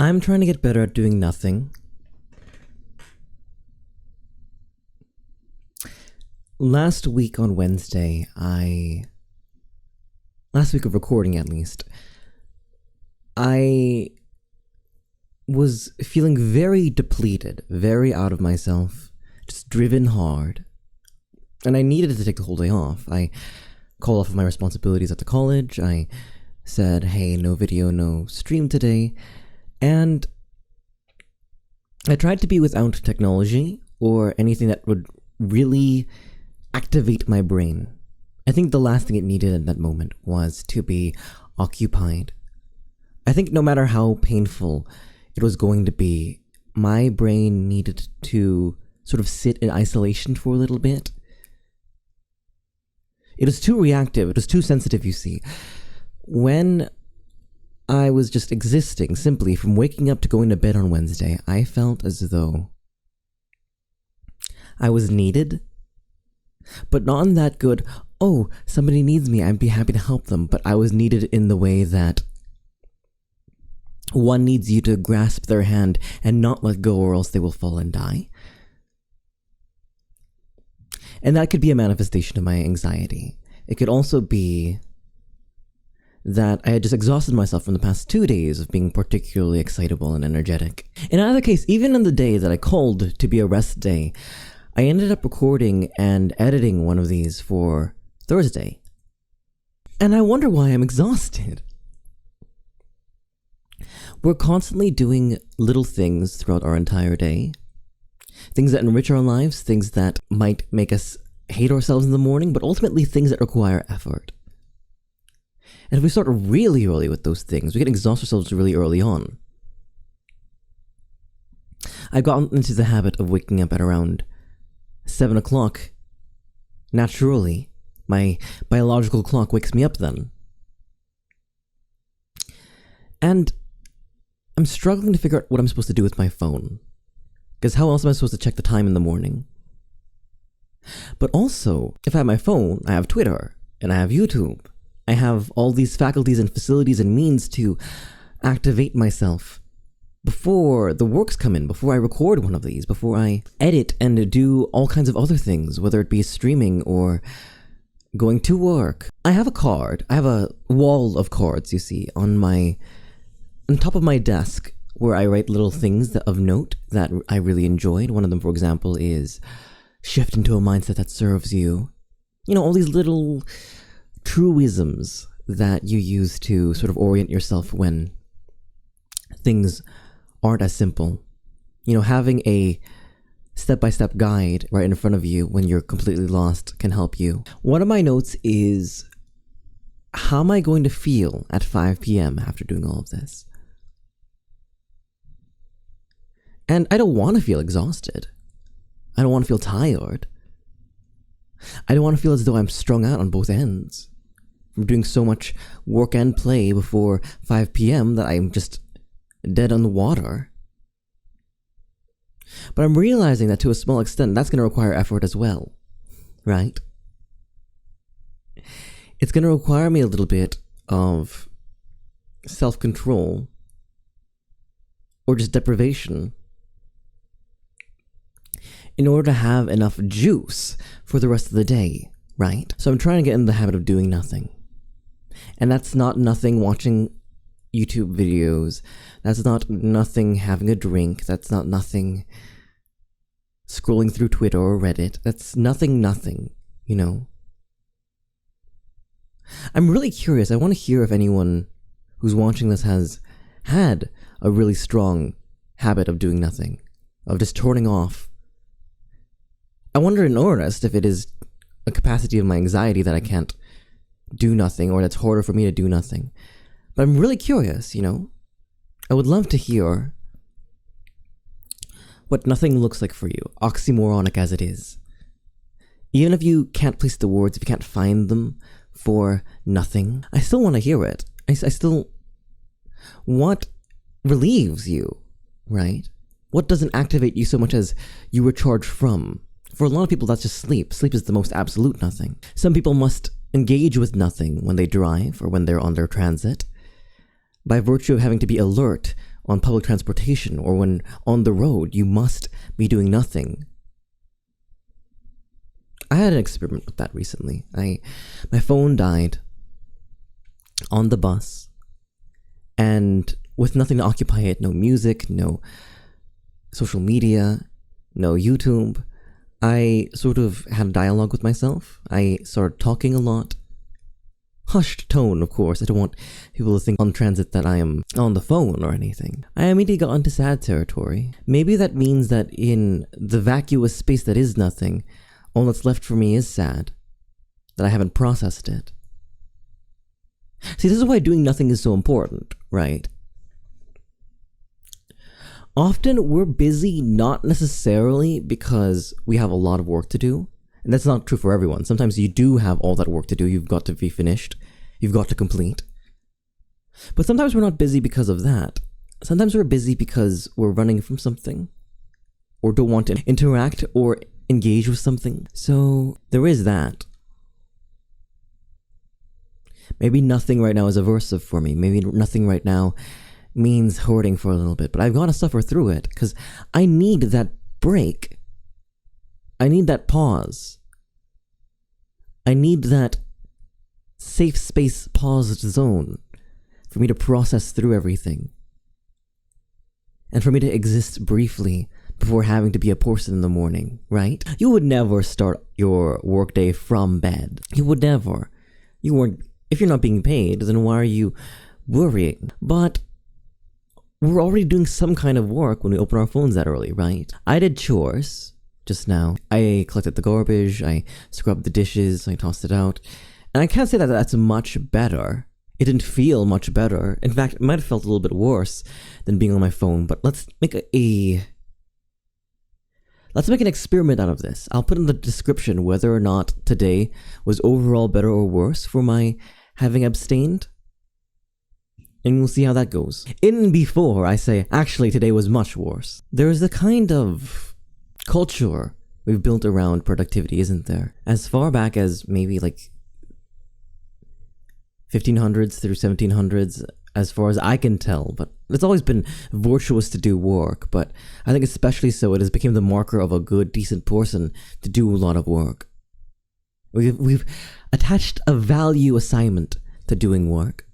I'm trying to get better at doing nothing. Last week on Wednesday, last week of recording at least, I was feeling very depleted, very out of myself, just driven hard. And I needed to take the whole day off. I called off of my responsibilities at the college. I said, hey, no video, no stream today. And I tried to be without technology or anything that would really activate my brain. I think the last thing it needed at that moment was to be occupied. I think no matter how painful it was going to be, my brain needed to sort of sit in isolation for a little bit. It was too reactive, it was too sensitive, you see. When I was just existing, simply from waking up to going to bed on Wednesday, I felt as though I was needed, but not in that good, oh, somebody needs me, I'd be happy to help them, but I was needed in the way that one needs you to grasp their hand and not let go or else they will fall and die. And that could be a manifestation of my anxiety. It could also be that I had just exhausted myself from the past 2 days of being particularly excitable and energetic. In either case, even on the day that I called to be a rest day, I ended up recording and editing one of these for Thursday. And I wonder why I'm exhausted. We're constantly doing little things throughout our entire day. Things that enrich our lives, things that might make us hate ourselves in the morning, but ultimately things that require effort. And if we start really early with those things, we can exhaust ourselves really early on. I've gotten into the habit of waking up at around 7 o'clock. Naturally, my biological clock wakes me up then. And I'm struggling to figure out what I'm supposed to do with my phone. Because how else am I supposed to check the time in the morning? But also, if I have my phone, I have Twitter, and I have YouTube. I have all these faculties and facilities and means to activate myself before the works come in, before I record one of these, before I edit and do all kinds of other things, whether it be streaming or going to work. I have a card. I have a wall of cards, you see, on top of my desk where I write little things of note that I really enjoyed. One of them, for example, is shift into a mindset that serves you. You know, all these little truisms that you use to sort of orient yourself when things aren't as simple. You know, having a step-by-step guide right in front of you when you're completely lost can help you. One of my notes is, how am I going to feel at 5 p.m. after doing all of this? And I don't want to feel exhausted. I don't want to feel tired. I don't want to feel as though I'm strung out on both ends from doing so much work and play before 5 p.m. that I'm just dead on the water. But I'm realizing that to a small extent, that's going to require effort as well, right? It's going to require me a little bit of self-control or just deprivation in order to have enough juice for the rest of the day, right? So I'm trying to get in the habit of doing nothing. And that's not nothing watching YouTube videos. That's not nothing having a drink. That's not nothing scrolling through Twitter or Reddit. That's nothing, you know? I'm really curious. I want to hear if anyone who's watching this has had a really strong habit of doing nothing, of just turning off. I wonder in earnest if it is a capacity of my anxiety that I can't do nothing, or that's harder for me to do nothing. But I'm really curious, you know? I would love to hear what nothing looks like for you, oxymoronic as it is. Even if you can't place the words, if you can't find them for nothing, I still want to hear it. I still... What relieves you, right? What doesn't activate you so much as you recharge from? For a lot of people, that's just sleep. Sleep is the most absolute nothing. Some people must engage with nothing when they drive or when they're on their transit, by virtue of having to be alert on public transportation or when on the road, you must be doing nothing. I had an experiment with that recently. My phone died on the bus, and with nothing to occupy it, no music, no social media, no YouTube, I sort of had a dialogue with myself. I started talking a lot. Hushed tone, of course. I don't want people to think on transit that I am on the phone or anything. I immediately got into sad territory. Maybe that means that in the vacuous space that is nothing, all that's left for me is sad. That I haven't processed it. See, this is why doing nothing is so important, right? Often we're busy not necessarily because we have a lot of work to do. And that's not true for everyone. Sometimes you do have all that work to do. You've got to be finished. You've got to complete. But sometimes we're not busy because of that. Sometimes we're busy because we're running from something, or don't want to interact or engage with something. So there is that. Maybe nothing right now is aversive for me. Maybe nothing right now means hoarding for a little bit. But I've got to suffer through it because I need that break. I need that pause. I need that safe space paused zone for me to process through everything. And for me to exist briefly before having to be a person in the morning, right? You would never start your workday from bed. You would never. You weren't. If you're not being paid, then why are you worrying? But we're already doing some kind of work when we open our phones that early, right? I did chores just now. I collected the garbage, I scrubbed the dishes, I tossed it out. And I can't say that that's much better. It didn't feel much better. In fact, it might have felt a little bit worse than being on my phone, but let's make let's make an experiment out of this. I'll put in the description whether or not today was overall better or worse for my having abstained. And we'll see how that goes. In before, I say, actually today was much worse. There is a kind of culture we've built around productivity, isn't there? As far back as maybe like 1500s through 1700s, as far as I can tell, but it's always been virtuous to do work, but I think especially so it has become the marker of a good, decent person to do a lot of work. We've attached a value assignment to doing work.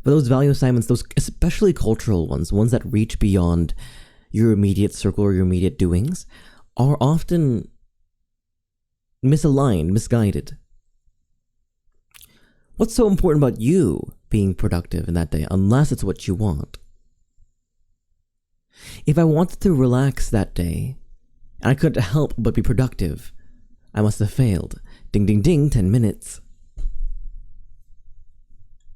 But those value assignments, those especially cultural ones that reach beyond your immediate circle or your immediate doings, are often misaligned, misguided. What's so important about you being productive in that day, unless it's what you want? If I wanted to relax that day, and I couldn't help but be productive, I must have failed. Ding, ding, ding, 10 minutes.